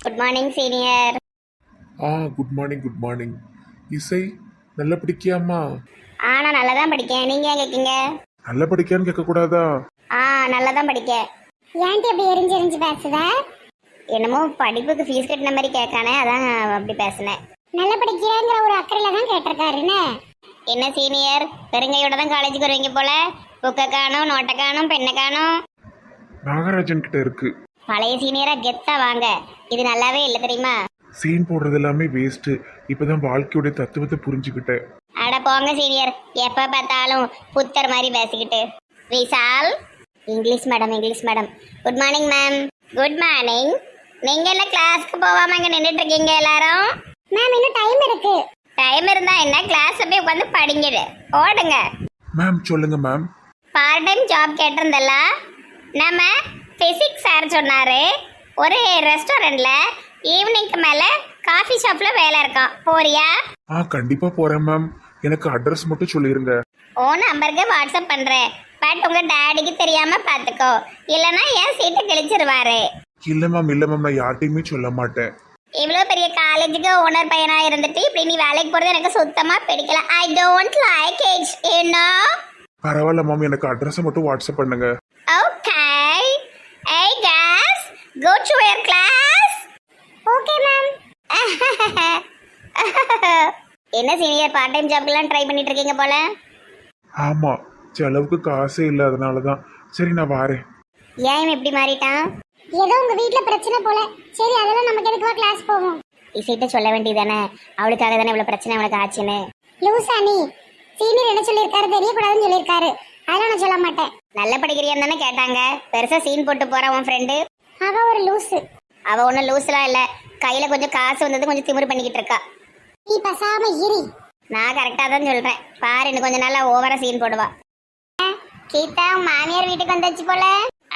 Good morning senior. Good morning good morning. இசை நல்லா படிக்கியாம்மா? நான் நல்லா தான் படிக்கேன். நீங்கள் ஏன் கேட்கீங்க? நல்லா படிக்கியான்னு கேட்கக்கூடாதா? நல்லா தான் படிக்கேன். ஏன்ட்டு அப்படி எரிஞ்சு எரிஞ்சு பேசுத? என்னமோ படிப்புக்கு ஃபீஸ் கட்டின மாதிரி கேட்கானே, அதான் அப்படி பேசினேன். நல்லா படிக்கிறேங்கிற ஒரு அக்கறையில் தான் கேட்டிருக்காருன்னு. என்ன சீனியர், பெருங்கையோட தான் காலேஜுக்கு வருவீங்க போல. புக்கை காணும், நோட்டை காணும், பெண்ணை காணும். நாகராஜன் கிட்ட இருக்கு. பழைய சீனியராக கெத்தா வாங்க. இது நல்லாவே இல்லை தெரியுமா? சீன் போடுறது எல்லாமே வேஸ்ட்டு. இப்போதான் வாழ்க்கையோட தத்துவத்தை புரிஞ்சுக்கிட்டேன். அட போங்க சீனியர், எப்போ பார்த்தாலும் புத்தர் மாதிரி பேசிக்கிட்டு. Vishal. English madam, English madam. Good morning ma'am. Good morning. நீங்கள் எல்லாம் கிளாஸ்க்கு போகாமல் இங்கே நின்றுட்டு இருக்கீங்க எல்லாரும்? மேம் இன்னும் டைம் இருக்கு. டைம் இருந்தா என்ன, கிளாஸ் போய் உட்காந்து படிங்கிடு ஓடுங்க. மேம் சொல்லுங்க மேம். பார்ட் டைம் ஜாப் கேட்டிருந்தல்ல, நம்ம ஃபிசிக்ஸ் சார் சொன்னார் ஒரு ரெஸ்டாரண்ட்டில் ஈவினிங்க்கு மேலே காஃபி ஷாப்பில் வேலை இருக்கான். போறியா? கண்டிப்பாக போகிறேன் மேம். எனக்கு அட்ரஸ் மட்டும் சொல்லிடுங்க. ஓ நம்பருக்கு வாட்ஸ்அப் பண்ணுறேன். பட் உங்கள் டேடிக்கு தெரியாமல் பார்த்துக்கோ, இல்லைன்னா என் சீட்டை கிழிச்சிருவாரு. இல்லை மேம், இல்லை மேம், நான் யார்ட்டையுமே சொல்ல மாட்டேன். இவ்வளோ பெரிய காலேஜுக்கு ஓனர் பையனாக இருந்துட்டு இப்படி நீ வேலைக்கு போகிறது எனக்கு சுத்தமாக பிடிக்கல. I don't like it, you know. பரவாயில்ல மேம், எனக்கு அட்ரஸை மட்டும் வாட்ஸ்அப் பண்ணுங்க. Okay. Hey guys, go to your class. Okay ma'am. என்ன சீனியர், பார்ட் டைம் ஜாப்க்குலாம் ட்ரை பண்ணிட்டு இருக்கீங்க போல. ஆமாம், செலவுக்கு காசே இல்லை, அதனால தான். சரி நான் வாரேன். ஏன் இப்படி மாறிட்டான்? ஏதோ உங்க வீட்ல பிரச்சனை போல. சரி அதெல்லாம் நமக்கு எதுக்குவா கிளாஸ் போவோம். இசைட்ட சொல்ல வேண்டியதானே, அவளுக்காக தானே இவ்வளவு பிரச்சனை அவளுக்கு ஆச்சுன்னு. லூசா நீ? சீனியர் என்ன சொல்லியிருக்காரு, தெரியக்கூடாதுன்னு சொல்லியிருக்காரு. அதெல்லாம் நான் சொல்ல மாட்டேன். நல்ல படிக்கிறியான்னு தானே கேட்டாங்க. பெருசா சீன் போட்டு போறா உன் ஃப்ரெண்டு. அவ ஒரு லூசு. அவ ஒன்றும் லூஸ்லாம் இல்லை, கையில கொஞ்சம் காசு வந்தது கொஞ்சம் திமிரு பண்ணிக்கிட்டு இருக்கா. நீ பசாம இரு. நான் கரெக்டாக தான் சொல்றேன். பாரு இன்னும் கொஞ்ச நாள் ஓவரா சீன் போடுவா. கீதா மாமியார் வீட்டுக்கு வந்தாச்சு போல.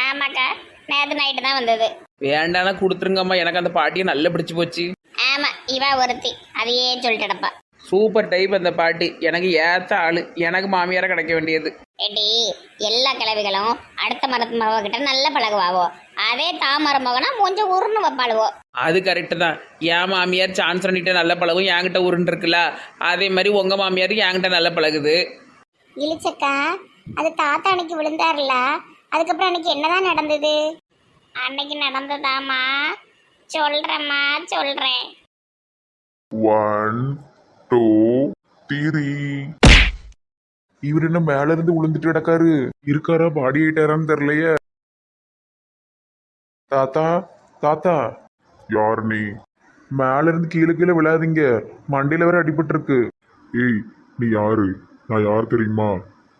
ஆமாக்கா, நேற்று நைட்டு தான் வந்தது. வேண்டானா கொடுத்துருங்கம்மா, எனக்கு அந்த பாட்டியை நல்லா பிடிச்சி போச்சு. ஆமா, இவா ஒருத்தி அதையே சொல்லிட்டடப்பா. சூப்பர் டைப் அந்த பாட்டி, எனக்கு ஏற்ற ஆளு. எனக்கு மாமியாரை கிடைக்க வேண்டியது. ஏடி, எல்லா கிழவிகளும் அடுத்த மரமக கிட்ட நல்ல பழகுவாவோ, அதே தாமரமகனா கொஞ்சம் உருன்னு வைப்பாளுவோ. அது கரெக்டு தான். என் மாமியார் சான்ஸ் பண்ணிட்டு நல்ல பழகும், என்கிட்ட உருண்டு இருக்குல்ல. அதே மாதிரி உங்க மாமியார் என்கிட்ட நல்ல பழகுது. இழிச்சக்கா, அது தாத்தா அன்னைக்கு விழுந்தாருல, அதுக்கப்புறம் அன்னைக்கு என்னதான் நடந்தது? அன்னைக்கு நடந்ததாமா? சொல்றேம்மா சொல்றேன். 1 2 3. இவர் என்ன மேல இருந்து விழுந்துட்டு கிடக்காரு? இருக்காரா, பாடி ஆயிட்டாரான்னு தெரியலையே. தாத்தா தாத்தா. யார் நீ? மேல இருந்து கீழே கீழே விழாதீங்க, மண்டையில வேற அடிபட்டு இருக்கு. ஏய் நீ யாரு? நான் யார் தெரியுமா?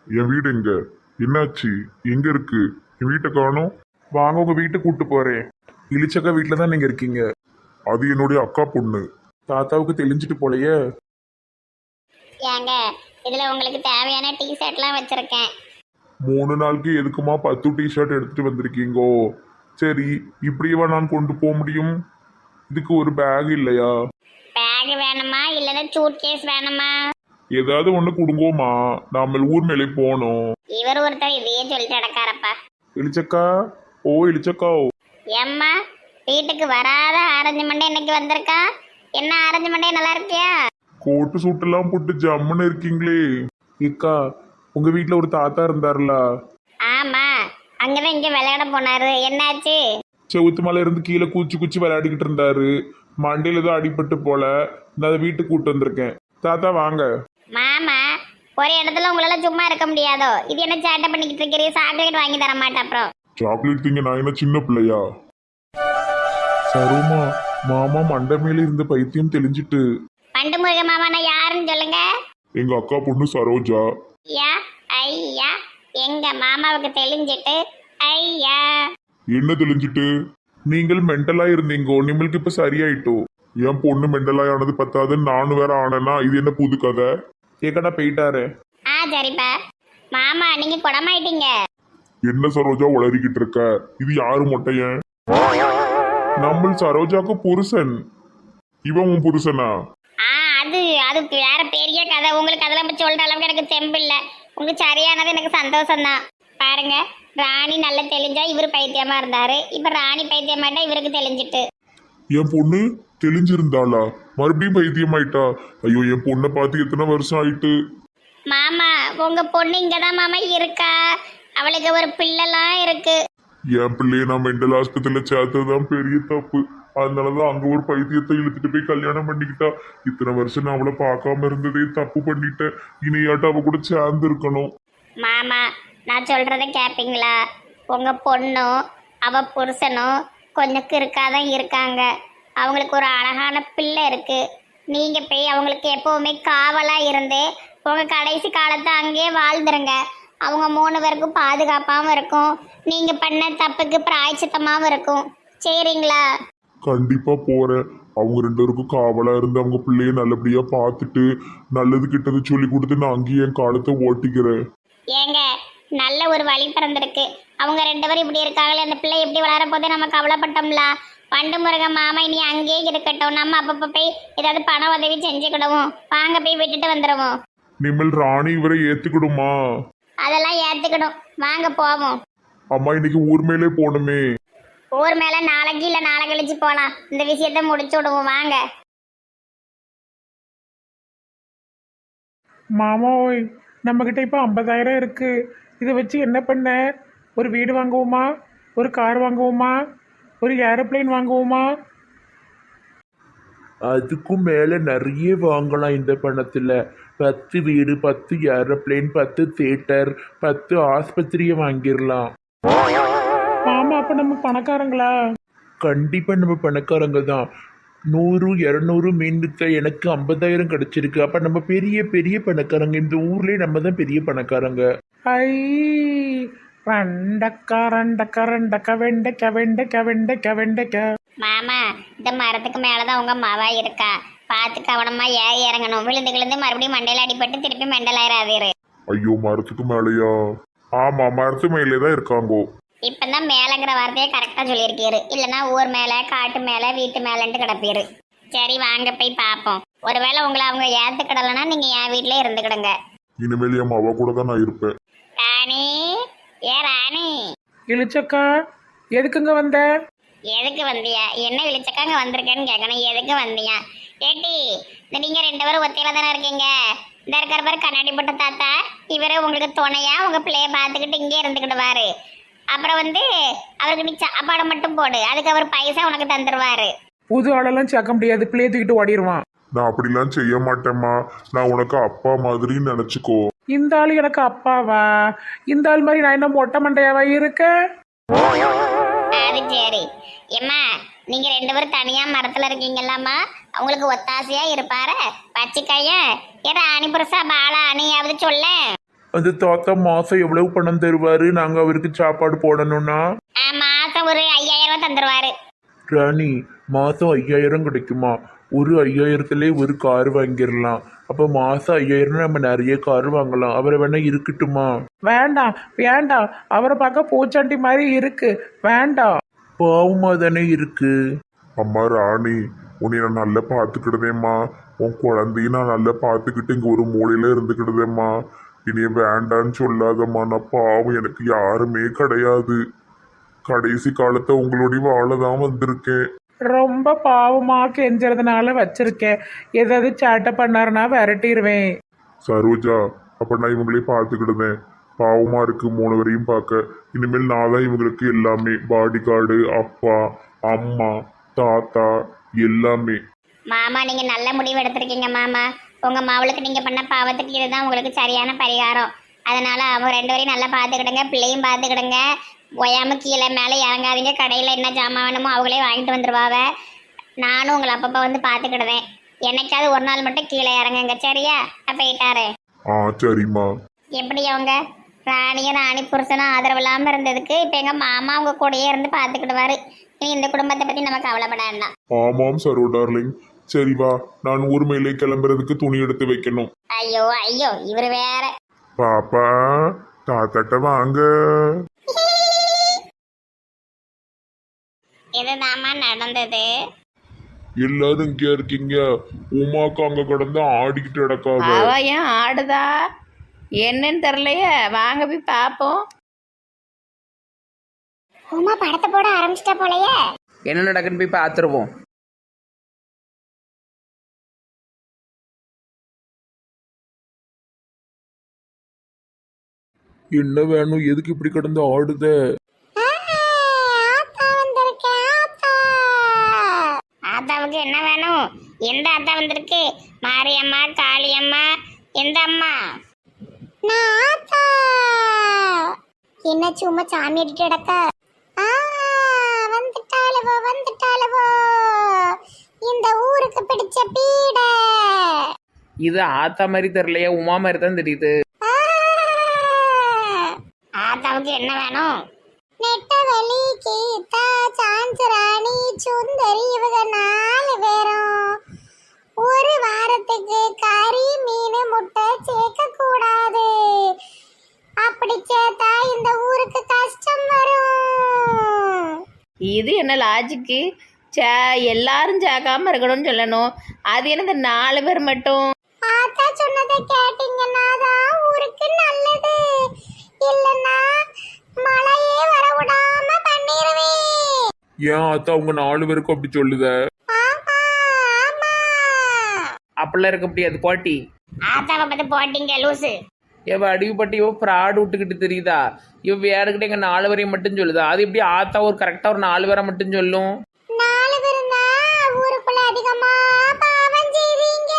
என் வீடு எங்க? என்னாச்சு? எங்க இருக்கு? என் வீட்டை காணோம். வாங்க உங்க வீட்டை கூட்டு போறேன். இளிச்சக்கா வீட்டுல தான் நீங்க இருக்கீங்க. அது என்னுடைய அக்கா பொண்ணு. தாத்தாவுக்கு தெளிஞ்சிட்டு போலையே. ஏங்க, இதுல உங்களுக்கு தேவையான டீ ஷர்ட்லாம் வச்சிருக்கேன். 3 நாளுக்கு எதுக்குமா 10 டிஷர்ட் எடுத்துட்டு வந்திருக்கீங்கோ? சரி, இப்படியேவா நான் கொண்டு போக முடியும்? இதுக்கு ஒரு பேக் இல்லையா? பேக் வேணுமா இல்லைன்னா சூட் கேஸ் வேணுமா? ஏதாவது ஒண்ணு கொடுங்கோமா, நாம ஊர் மேலே போனோம். இவர் ஒருத்தர் இதையே சொல்லிட்டு நடக்காரப்பா. இளிச்சக்கா, ஓ இளிச்சக்கா. ஏம்மா, வீட்டுக்கு வராத ஆரஞ்சு மண்டை இன்னைக்கு வந்திருக்கா. என்ன ஆரஞ்சு மண்டை, நல்லா இருக்கியா? கோட்டு சூட்டெல்லாம் போட்டு ஜம்முன்னு இருக்கீங்களே. இக்கா, உங்க வீட்டுல ஒரு தாத்தா இருந்தாருல? ஆமா, அங்கதான் இங்க விளையாட போனாரு. என்னாச்சு? செவுத்து மலை இருந்து கீழே கூச்சி கூச்சி விளையாடிக்கிட்டு இருந்தாரு. மண்டையில ஏதோ அடிபட்டு போல. நான் அதை வீட்டுக்கு கூட்டு வந்திருக்கேன். தாத்தா வாங்க. மாமா, ஒரு இடத்துல உங்களால சும்மா இருக்க முடியாதோ? இது என்ன சேட்டை பண்ணிக்கிட்டு இருக்கிறீ? சாக்லேட் வாங்கி தர மாட்டேன் அப்புறம். சாக்லேட் திங்க நான் என்ன சின்ன பிள்ளையா? சருமா, மாமா மண்டை மேல இருந்த பைத்தியம் தெளிஞ்சிட்டு. பண்டு முருக மாமா நான் யாருன்னு சொல்லுங்க. எங்க அக்கா பொண்ணு சரோஜா. யா ஐயா, எங்க மாமாவுக்கு தெளிஞ்சிட்டு. ஐயா என்ன தெளிஞ்சிட்டு? நீங்கள் மென்டலா இருந்தீங்கோ, நிம்மளுக்கு இப்ப சரியாயிட்டோ. என் பொண்ணு மென்டலா ஆனது பத்தாதுன்னு நானும் வேற ஆனேன்னா இது என்ன புது கதை? கேக்கடா போயிட்டாரு. சரிப்பா. மாமா நீங்க குடமாயிட்டீங்க. என்ன சரோஜா உளறிக்கிட்டு இருக்க? இது யாரு மொட்டையன்? நம்ம சரோஜாக்கு புருஷன். இவன் உன் புருஷனா? அது அது வேற பெரிய கதை. உங்களுக்கு அதெல்லாம் சொல்ற அளவுக்கு எனக்கு தெம்பு இல்லை. உங்களுக்கு சரியானது எனக்கு சந்தோஷம்தான். பாருங்க, ராணி நல்லா தெளிஞ்சா இவர் பைத்தியமா இருந்தாரு. இப்ப ராணி பைத்தியமாட்டா இவருக்கு தெளிஞ்சிட்டு. என் பொண்ணு தெளிஞ்சிருந்தாளா? மறுபடியும் பைத்தியமாயிட்டா? ஐயோ, என் பொண்ணை பார்த்து எத்தனை வருஷம் ஆயிட்டு. மாமா உங்க பொண்ணு இங்கதான் மாமா இருக்கா. அவளுக்கு ஒரு பிள்ளைலாம் இருக்கு. என் பிள்ளைய நான் மெண்டல் ஆஸ்பத்திரியில சேர்த்ததுதான் பெரிய தப்பு. அதனாலதான் அங்க ஒரு பைத்தியத்தை இழுத்துட்டு போய் கல்யாணம் பண்ணிக்கிட்டா. இத்தனை வருஷம் நான் அவளை பார்க்காம இருந்ததே தப்பு பண்ணிட்டேன். இனியாட்ட அவ கூட சேர்ந்து இருக்கணும். மாமா நான் சொல்றத கேப்பீங்களா? உங்க பொண்ணும் அவ புருஷனும் கொஞ்சம் கிறுக்காதான் இருக்காங்க. அவங்களுக்கு ஒரு அழகான பிள்ளை இருக்கு. நீங்க போய் அவங்களுக்கு எப்பவுமே காவலா இருந்து உங்க கடைசி காலத்தை அங்கேயே வாழ்ந்துருங்க. அவங்க 3 பேருக்கும் பாதுகாப்பாகவும் இருக்கும். நீங்க பண்ண தப்புக்கு பிராயச்சித்தமாகவும் இருக்கும். சரிங்களா? கண்டிப்பா போறேன். அவங்க 2 பேருக்கும் காவலா இருந்து அவங்க பிள்ளைய நல்லபடியா பார்த்துட்டு நல்லது கிட்டது சொல்லி கொடுத்து நான் அங்கேயே என் காலத்தை ஓட்டிக்கிறேன். ஏங்க நல்ல ஒரு வழி பிறந்திருக்கு. அவங்க 2 பேரும் இப்படி இருக்காங்களே, அந்த பிள்ளை எப்படி வளர போதே நம்ம கவலைப்பட்டோம்ல. பண்டு முருகன் மாமா இனி அங்கேயே இருக்கட்டும். நம்ம அப்பப்போ போய் ஏதாவது பண உதவி செஞ்சுக்கிடுவோம். வாங்க போய் விட்டுட்டு வந்துடுவோம். நிம்மல் ராணி இவரை ஏத்துக்கிடுமா? அதெல்லாம் ஏத்துக்கிடும். வாங்க போவோம். அம்மா இன்னைக்கு ஊர் மேலே போகணுமே. ஊர் மேல நாளைக்கு இல்ல நாளை கழிச்சு போலாம். இந்த விஷயத்த முடிச்சு விடுவோம். வாங்க. மாமா ஓய், நம்மக்கிட்ட இப்போ 50,000 இருக்கு. இதை வச்சு என்ன பண்ண? ஒரு வீடு வாங்குவோமா? ஒரு கார் வாங்குவோமா? ஒரு ஏரோப்ளேன் வாங்குவோமா? அதுக்கும் மேலே நிறைய வாங்கலாம் இந்த பணத்தில். 10 வீடு, 10 ஏரோப்ளேன், 10 தியேட்டர், 10 ஆஸ்பத்திரியை வாங்கிடலாம். மாமா அப்போ நம்ம பணக்காரங்களா? கண்டிப்பாக நம்ம பணக்காரங்க தான். 100 200 மீன் வித்த எனக்கு 50,000 கிடச்சிருக்கு. அப்போ நம்ம பெரிய பெரிய பணக்காரங்க. இந்த ஊர்லேயே நம்ம தான் பெரிய பணக்காரங்க. ஐ ரெண்டக்கா ரெண்டக்கா ரெண்டக்கா வெண்டைக்கா வெண்டைக்கா வெண்டைக்கா வெண்டைக்கா. மாமா இந்த மரத்துக்கு மேலதான் உங்க மாவா இருக்கா. பார்த்து கவனமா ஏறி இறங்கணும். விழுந்து விழுந்து மறுபடியும் மண்டையில அடிபட்டு திருப்பி மெண்டலாயிராதீரு. ஐயோ, மரத்துக்கு மேலையா? ஆமா, மரத்து மேலே தான் இருக்காங்கோ. இப்பதான் மேலங்கிற வார்த்தையை கரெக்டா சொல்லியிருக்கீரு. இல்லைன்னா ஊர் மேல காட்டு மேல வீட்டு மேலன்ட்டு கிடப்பீரு. சரி வாங்க போய் பார்ப்போம். ஒருவேளை உங்களை அவங்க ஏத்துக்கிடலைன்னா நீங்க என் வீட்லயே இருந்துக்கிடுங்க. இனிமேல் என் அவ கூட தான் நான் இருப்பேன். ராணி, ஏ ராணி, இழிச்சக்கா எதுக்குங்க வந்த? எதுக்கு வந்தியா? என்ன விழிச்சக்காங்க வந்திருக்கேன்னு கேட்கணும். எதுக்கு வந்தியா? ஏட்டி, இந்த நீங்க 2 பேரும் ஒத்தையில தானே இருக்கீங்க. இந்த இருக்கிற பேர் கண்ணாடி போட்ட தாத்தா. இவரு உங்களுக்கு துணையா உங்க பிள்ளைய பார்த்துக்கிட்டு இங்கே இருந்துக்கிடுவாரு. அப்புறம் அவருக்கு நீ சாப்பாடை மட்டும் போடு. அதுக்கு அவர் பைசா உனக்கு தந்துருவாரு. புது ஆளெல்லாம் சேர்க்க முடியாது. பிள்ளைய தூக்கிட்டு ஓடிடுவான். நான் அப்படிலாம் செய்ய மாட்டேம்மா. நான் உனக்கு அப்பா மாதிரின்னு நினைச்சுக்கோ. இந்த ஆள் எனக்கு அப்பாவா? இந்த ஆள் மாதிரி நான் என்ன மொட்டை மண்டையாவா இருக்கேன்? அது சரி. ஏம்மா நீங்க 2 பேரும் தனியா மரத்துல இருக்கீங்கல்லாமா, அவங்களுக்கு ஒத்தாசையா இருப்பாரு பச்சைக்காய. ஏதா அணி புருஷா பாலா அணியாவது சொல்ல. அந்த தாத்தா மாதம் எவ்வளவு பணம் தருவார் நாங்கள் அவருக்கு சாப்பாடு போடணும்னா? மாசம் ஒரு 5,000 ரூபாய் தந்துருவாரு. ராணி, மாதம் 5,000 கிடைக்குமா? ஒரு 5,000த்திலே ஒரு கார் வாங்கிடலாம். அப்போ மாதம் 5,000 நம்ம நிறைய கார் வாங்கலாம். அவரை வேணா இருக்கட்டுமா? வேண்டாம் வேண்டாம். அவரை பார்க்க பூச்சாண்டி மாதிரி இருக்கு. வேண்டாம். பாவமா தானே இருக்கு. அம்மா ராணி, உன்னை நான் நல்லா பார்த்துக்கிடுதேம்மா. உன் குழந்தையும் நான் நல்லா பார்த்துக்கிட்டு இங்கே ஒரு மூலையில இருந்துக்கிடுதேம்மா. இனிய வேண்டான்னு சொல்லாதம்மா. நான் பாவம், எனக்கு யாருமே கிடையாது. கடைசி காலத்தை உங்களுடைய வாழ தான் வந்திருக்கேன். ரொம்ப பாவமா கெஞ்சறதுனால வச்சிருக்கேன். ஏதாவது சேட்டை பண்ணாருன்னா விரட்டிடுவேன். சரோஜா, அப்ப நான் இவங்களே பார்த்துக்கிடுதேன். பாவமா இருக்கு 3 வரையும் பார்க்க. இனிமேல் நான் தான் இவங்களுக்கு எல்லாமே. பாடி கார்டு, அப்பா, அம்மா, தாத்தா எல்லாமே. மாமா நீங்க நல்ல முடிவு எடுத்திருக்கீங்க மாமா. உங்க மாவளுக்கு நீங்க பண்ண பாவத்துக்கு இதுதான் உங்களுக்கு சரியான பரிகாரம். அதனால அவங்க 2 பேரையும் நல்லா பார்த்துக்கிடுங்க. பிள்ளையும் பார்த்துக்கிடுங்க. ஒயாம கீழே மேலே இறங்காதீங்க. கடையில் என்ன ஜாமான் வேணுமோ அவங்களே வாங்கிட்டு வந்துடுவாவ. நானும் உங்களை அப்பப்போ பார்த்துக்கிடுவேன். என்னைக்காவது ஒரு நாள் மட்டும் கீழே இறங்குங்க. சரியா? போயிட்டாரு. சரிம்மா. எப்படி அவங்க ராணியும் ராணி புருஷனும் ஆதரவு இல்லாமல் இருந்ததுக்கு இப்போ எங்கள் மாமா அவங்க கூடயே இருந்து பார்த்துக்கிடுவாரு. இனி இந்த குடும்பத்தை பற்றி நம்ம கவலைப்பட வேண்டாம். ஆமாம் சரோ டார்லிங். சரி வா, நான் ஊர் மேலே கிளம்புறதுக்கு துணி எடுத்து வைக்கணும். ஐயோ ஐயோ, இவர் வேற. பாப்பா, தாத்தாட்ட வாங்க. இதுதாம்மா நடந்தது. எல்லாரும் இங்க இருக்கீங்க. உமாக்கு அங்க கடந்து ஆடிக்கிட்டு கிடக்காத. அவ ஏன் ஆடுதா என்னன்னு தெரியலையே. வாங்க போய் பார்ப்போம். உமா படத்தை போட ஆரம்பிச்சிட்டா போலயே. என்ன நடக்குன்னு போய் பார்த்துருவோம். என்ன வேணும்? எதுக்கு இப்படி கிடந்து ஆடுத? ஆத்தா வந்திருக்கேன் ஆத்தா. ஆத்தாவுக்கு என்ன வேணும்? எந்த ஆத்தா வந்திருக்கு? மாரியம்மா, காளியம்மா, எந்த அம்மா? நான் ஆத்தா. என்ன சும்மா சாமி அடிட்டு கிடக்க? வந்துட்டாளவோ வந்துட்டாளவோ, இந்த ஊருக்கு பிடிச்ச பீட. இது ஆத்தா மாதிரி தெரியலையே, உமா மாதிரி தான் தெரியுது. ஆத்தாவுக்கு என்ன வேணும்? நெட்டவெளி, கீதா, சான்சராணி, சுந்தரி, இவங்க 4 பேரும் ஒரு வாரத்துக்கு கறி, மீன், முட்டை சேர்க்க கூடாது. அப்படி சேர்த்தா இந்த ஊருக்கு கஷ்டம் வரும். இது என்ன லாஜிக்கு? எல்லாரும் சேர்க்காம இருக்கணும்னு சொல்லணும். அது என்னது 4 பேர் மட்டும்? ஆத்தா சொன்னதை கேட்டீங்கன்னா தான் ஊருக்கு நல்லது. இல்லைன்னா மழையே வர விடாம பண்ணிடுவேன். ஏன் ஆத்தா உங்க 4 பேருக்கும் அப்படி சொல்லுத? ஆமா ஆமா. அப்படிலாம் இருக்க முடியாது பாட்டி. ஆத்தாவை பத்தி போட்டீங்க லூசு. இவ அடிவுப்பட்டு இவ ஃப்ராடு விட்டுக்கிட்டு தெரியுதா? இவ வேறுகிட்ட எங்க 4 பேரையும் மட்டும் சொல்லுதா? அது எப்படி ஆத்தா ஒரு கரெக்டா ஒரு 4 பேரை மட்டும் சொல்லும்? 4 பேரும் தான் ஊருக்குள்ள அதிகமா பாவம் செய்றீங்க.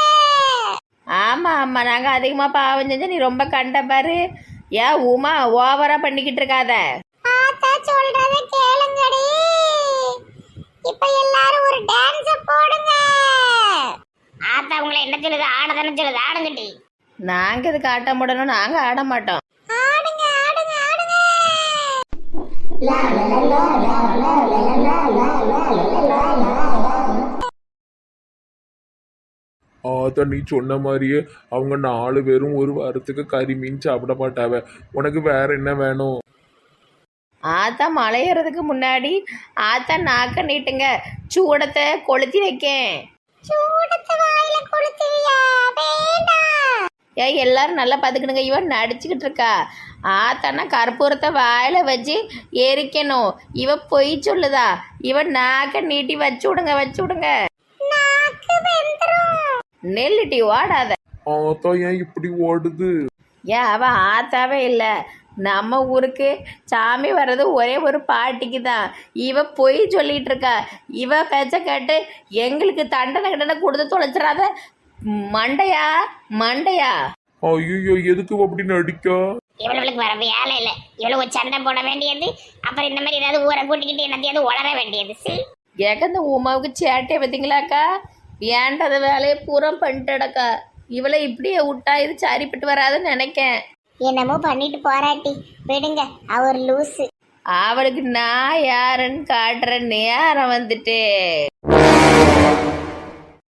ஆமா ஆமா, நாங்க அதிகமா பாவம் செஞ்சா நீ ரொம்ப கண்ட பாரு. ஏன் உமா ஓவரா பண்ணிக்கிட்டு இருக்காத. ஆத்தா சொல்றத கேளுங்கடி. இப்ப எல்லாரும் ஒரு டான்ஸ் போடுங்க. ஆத்தா உங்களை என்ன சொல்லுது? ஆடதானே சொல்லுது, ஆடுங்கடி. நாங்க இதுக்கு ஆட்ட முடியணும், நாங்க ஆட மாட்டோம். ஆடுங்க ஆடுங்க ஆடுங்க. ஆத்தா நீ சொன்ன மாதிரியே அவங்க 4 பேரும் ஒரு வாரத்துக்கு கறி மீன் சாப்பிட மாட்டாவ. உனக்கு வேற என்ன வேணும்? ஆத்தா மலையறதுக்கு முன்னாடி ஆத்தா நாக்க நீட்டுங்க, சூடத்தை கொளுத்தி வைக்கேன். சூடத்தை வாயில கொளுத்துவியா? வேண்டாம். ஏன் எல்லாரும் நல்லா பார்த்துக்கணுங்க. இவன் நடிச்சுக்கிட்டு இருக்கா. ஆத்தானா கற்பூரத்தை வாயில வச்சு எரிக்கணும். இவ பொய் சொல்லுதா? இவன் நாக்க நீட்டி வச்சு விடுங்க. நாக்கு வெந்துரும். நெல்லிட்டி ஓடாத. ஆத்தா ஏன் இப்படி ஓடுது? ஏன் அவ ஆத்தாவே இல்லை. நம்ம ஊருக்கு சாமி வர்றது ஒரே ஒரு பாட்டிக்கு தான். இவ பொய் சொல்லிட்டு இருக்கா. இவ பேச்ச கேட்டு எங்களுக்கு தண்டனை கொடுத்து தொலைச்சிடாத. மண்டையா. ஐயோ எதுக்கு அப்படி நடிக்கா? இவளுக்கு வர வேலை இல்லை. இவளுக்கு ஒரு சண்டை போட வேண்டியது, அப்புறம் இந்த மாதிரி ஏதாவது ஊரை கூட்டிக்கிட்டு என்னத்தையாவது உளர வேண்டியது. ஏக்க இந்த உமாவுக்கு சேட்டையை பார்த்தீங்களாக்கா? ஏன்டாத வேலையை பூரா பண்ணிட்டடக்கா. இவளை இப்படியே விட்டா இது சரிப்பட்டு வராதுன்னு நினைக்கேன். என்னமோ பண்ணிட்டு போராட்டி விடுங்க. அவர் லூசு. அவளுக்கு நான் யாருன்னு காட்டுற நேரம் வந்துட்டு